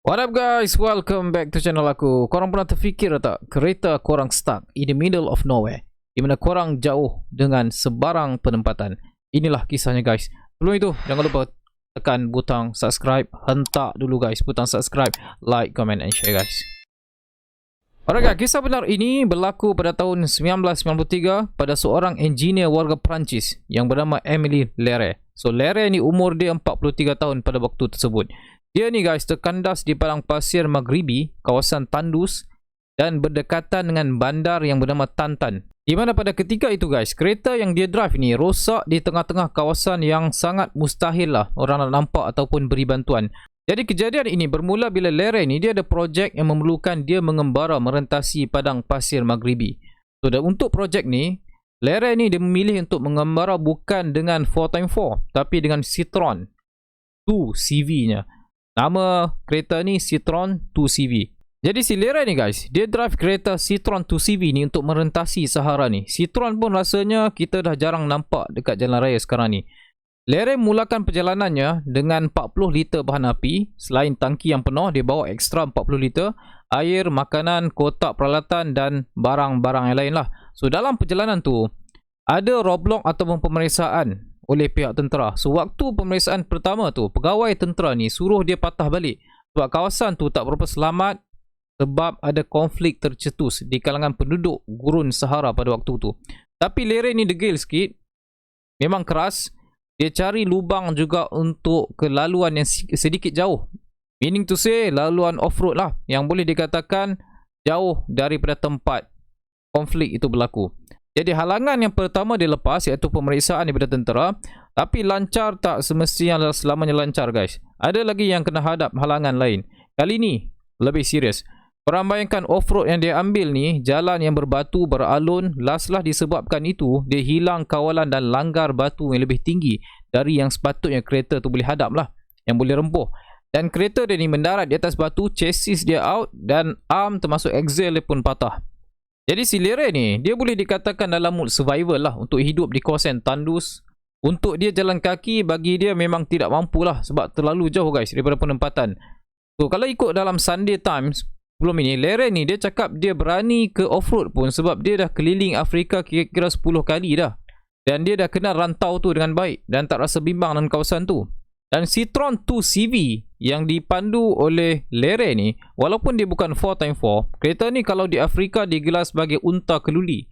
What up guys, welcome back to channel aku. Korang pernah terfikir tak kereta korang stuck in the middle of nowhere, di mana korang jauh dengan sebarang penempatan? Inilah kisahnya guys. Sebelum itu, jangan lupa tekan butang subscribe. Hentak dulu guys butang subscribe, like, comment and share guys. Alright guys, kisah benar ini berlaku pada tahun 1993 pada seorang engineer warga Perancis yang bernama Emile Lere. So Lere ni umur dia 43 tahun pada waktu tersebut. Dia ni guys terkandas di padang pasir Maghribi, kawasan Tandus dan berdekatan dengan bandar yang bernama Tantan. Di mana pada ketika itu guys, kereta yang dia drive ni rosak di tengah-tengah kawasan yang sangat mustahil lah orang nak nampak ataupun beri bantuan. Jadi kejadian ini bermula bila Lere ni dia ada projek yang memerlukan dia mengembara merentasi padang pasir Maghribi. So dan untuk projek ni, Lere ni dia memilih untuk mengembara bukan dengan 4x4 tapi dengan Citroen 2CV-nya. Nama kereta ni Citroen 2CV. Jadi si Lere ni guys, dia drive kereta Citroen 2CV ni untuk merentasi Sahara ni. Citroen pun rasanya kita dah jarang nampak dekat jalan raya sekarang ni. Lere mulakan perjalanannya dengan 40 liter bahan api. Selain tangki yang penuh, dia bawa ekstra 40 liter air, makanan, kotak peralatan dan barang-barang yang lain lah. So dalam perjalanan tu ada roadblock ataupun pemeriksaan oleh pihak tentera. So waktu pemeriksaan pertama tu, pegawai tentera ni suruh dia patah balik sebab kawasan tu tak berapa selamat sebab ada konflik tercetus di kalangan penduduk gurun Sahara pada waktu tu. Tapi Lere ni degil sikit, memang keras. Dia cari lubang juga untuk kelaluan yang sedikit jauh. Meaning to say, laluan off-road lah yang boleh dikatakan jauh daripada tempat konflik itu berlaku. Jadi halangan yang pertama dia lepas iaitu pemeriksaan daripada tentera. Tapi lancar tak semestinya selamanya lancar guys. Ada lagi yang kena hadap halangan lain. Kali ni lebih serius. Korang bayangkan off-road yang dia ambil ni, jalan yang berbatu, beralun. Lastlah disebabkan itu, dia hilang kawalan dan langgar batu yang lebih tinggi dari yang sepatutnya kereta tu boleh hadap lah, yang boleh rempuh. Dan kereta dia ni mendarat di atas batu, chassis dia out dan arm termasuk axle dia pun patah. Jadi si Lere ni, dia boleh dikatakan dalam mood survival lah untuk hidup di kawasan Tandus. Untuk dia jalan kaki, bagi dia memang tidak mampu lah sebab terlalu jauh guys daripada penempatan. So kalau ikut dalam Sunday Times sebelum ini, Lere ni dia cakap dia berani ke off-road pun sebab dia dah keliling Afrika kira-kira 10 kali dah. Dan dia dah kenal rantau tu dengan baik dan tak rasa bimbang dengan kawasan tu. Dan Citroen 2CV yang dipandu oleh Lere ni, walaupun dia bukan 4x4, kereta ni kalau di Afrika digelar sebagai unta keluli.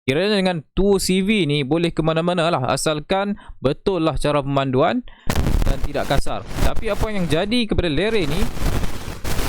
Kiranya dengan 2CV ni boleh ke mana-mana lah asalkan betul lah cara pemanduan dan tidak kasar. Tapi apa yang jadi kepada Lere ni,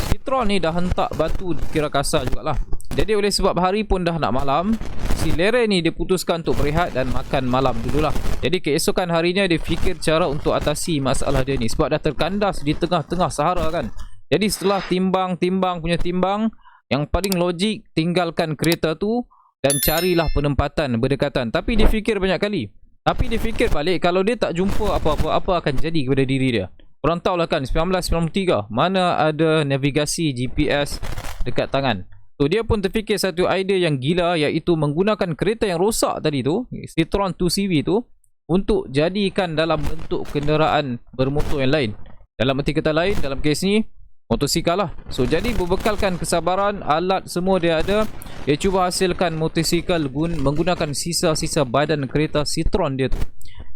Citroen ni dah hentak batu kira kasar jugalah. Jadi oleh sebab hari pun dah nak malam, si Lere ni dia putuskan untuk berehat dan makan malam dululah. Jadi keesokan harinya dia fikir cara untuk atasi masalah dia ni sebab dah terkandas di tengah-tengah Sahara kan. Jadi setelah timbang-timbang punya timbang, yang paling logik tinggalkan kereta tu dan carilah penempatan berdekatan. Tapi dia fikir banyak kali. Tapi dia fikir balik kalau dia tak jumpa apa-apa, apa akan jadi kepada diri dia. Korang tahulah kan 1993 mana ada navigasi GPS dekat tangan. So dia pun terfikir satu idea yang gila iaitu menggunakan kereta yang rosak tadi tu, Citroen 2CV tu, untuk jadikan dalam bentuk kenderaan bermotor yang lain. Dalam erti kata lain, dalam kes ni motosikal lah. So jadi berbekalkan kesabaran, alat semua dia ada, dia cuba hasilkan motosikal menggunakan sisa-sisa badan kereta Citroen dia tu.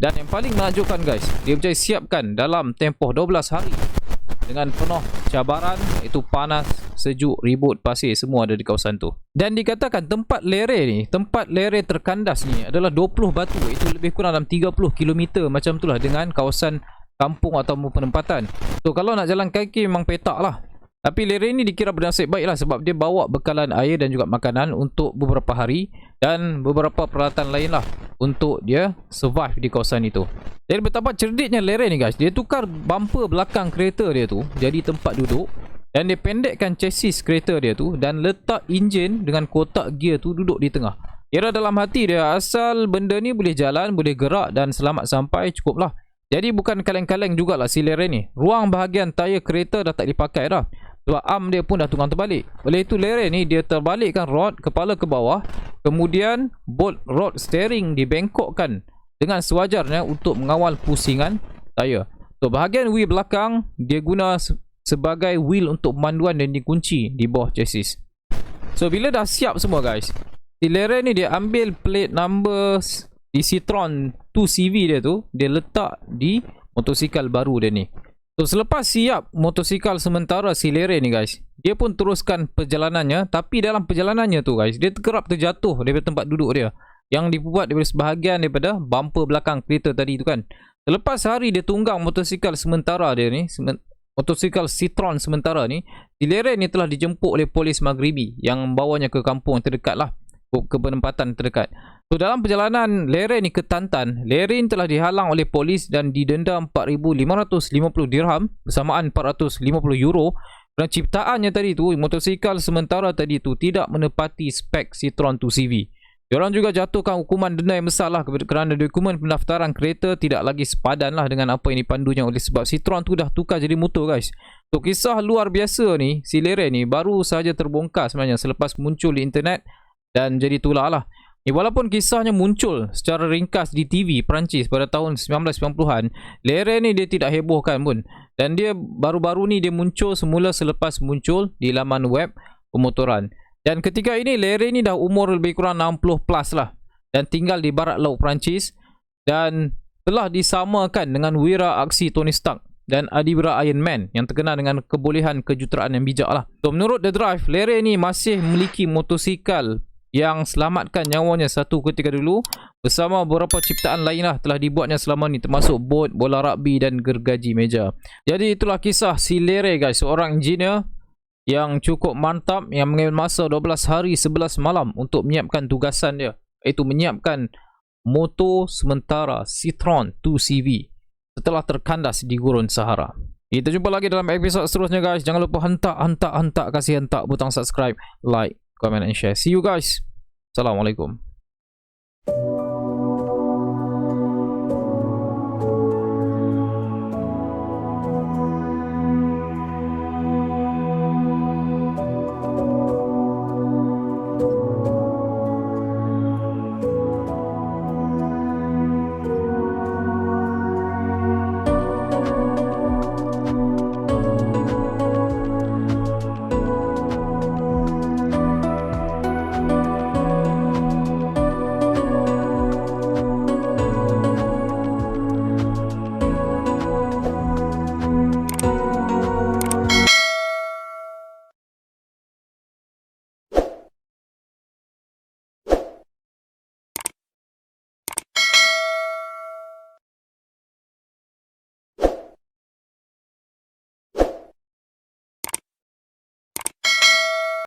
Dan yang paling menakjubkan guys, dia berjaya siapkan dalam tempoh 12 hari dengan penuh cabaran, iaitu panas, sejuk, ribut, pasir, semua ada di kawasan tu. Dan dikatakan tempat Lere ni, tempat Lere terkandas ni adalah 20 batu, iaitu lebih kurang dalam 30 km macam tu lah dengan kawasan kampung atau penempatan. So kalau nak jalan kaki memang petak lah. Tapi Lere ni dikira bernasib baik lah sebab dia bawa bekalan air dan juga makanan untuk beberapa hari dan beberapa peralatan lain lah untuk dia survive di kawasan itu. Jadi betapa cerdiknya Lere ni guys, dia tukar bumper belakang kereta dia tu jadi tempat duduk dan dia pendekkan chassis kereta dia tu dan letak enjin dengan kotak gear tu duduk di tengah. Kira dalam hati dia, asal benda ni boleh jalan, boleh gerak dan selamat sampai, cukup lah. Jadi bukan kaleng-kaleng jugalah si Lere ni. Ruang bahagian tayar kereta dah tak dipakai dah sebab arm dia pun dah tukang terbalik. Oleh itu Lere ni dia terbalikkan rod kepala ke bawah, kemudian bolt rod steering dibengkokkan dengan sewajarnya untuk mengawal pusingan tayar. So bahagian wheel belakang dia guna sebagai wheel untuk pemanduan dan dikunci di bawah chassis. So bila dah siap semua guys, si Leren ni dia ambil plate number di Citroen 2CV dia tu, dia letak di motosikal baru dia ni. So selepas siap motosikal sementara si Leren ni guys, dia pun teruskan perjalanannya. Tapi dalam perjalanannya tu guys, dia kerap terjatuh daripada tempat duduk dia, yang dibuat daripada sebahagian daripada bumper belakang kereta tadi tu kan. Selepas hari dia tunggang motosikal sementara dia ni, motosikal Citroen sementara ni, si Leren ni telah dijemput oleh polis Maghribi yang membawanya ke kampung terdekat lah, ke penempatan terdekat. So dalam perjalanan Leren ni ke Tantan, Leren telah dihalang oleh polis dan didenda 4,550 dirham bersamaan 450 euro kerana ciptaannya tadi tu, motosikal sementara tadi tu tidak menepati spek Citroen 2CV. Diorang juga jatuhkan hukuman denda yang besar lah kerana dokumen pendaftaran kereta tidak lagi sepadan lah dengan apa yang dipandunya oleh sebab Citroen tu dah tukar jadi motor guys. So kisah luar biasa ni, si Leren ni baru saja terbongkar sebenarnya selepas muncul di internet dan jadi tular lah. Walaupun kisahnya muncul secara ringkas di TV Perancis pada tahun 1990-an, Leren ni dia tidak hebohkan pun. Dan dia baru-baru ni dia muncul semula selepas muncul di laman web pemotoran. Dan ketika ini Leren ni dah umur lebih kurang 60 plus lah, dan tinggal di barat laut Perancis dan telah disamakan dengan wira aksi Tony Stark dan adiwira Iron Man yang terkenal dengan kebolehan kejutaraan yang bijak lah. So menurut The Drive, Leren ni masih memiliki motosikal yang selamatkan nyawanya satu ketika dulu bersama beberapa ciptaan lain lah telah dibuatnya selama ni, termasuk bot, bola rugby dan gergaji meja. Jadi itulah kisah si Leren guys, seorang engineer yang cukup mantap yang mengambil masa 12 hari 11 malam untuk menyiapkan tugasan dia, iaitu menyiapkan motor sementara Citroen 2CV setelah terkandas di gurun Sahara. Kita jumpa lagi dalam episod seterusnya guys. Jangan lupa hentak kasih hentak butang subscribe, like, comment and share. See you guys. Assalamualaikum.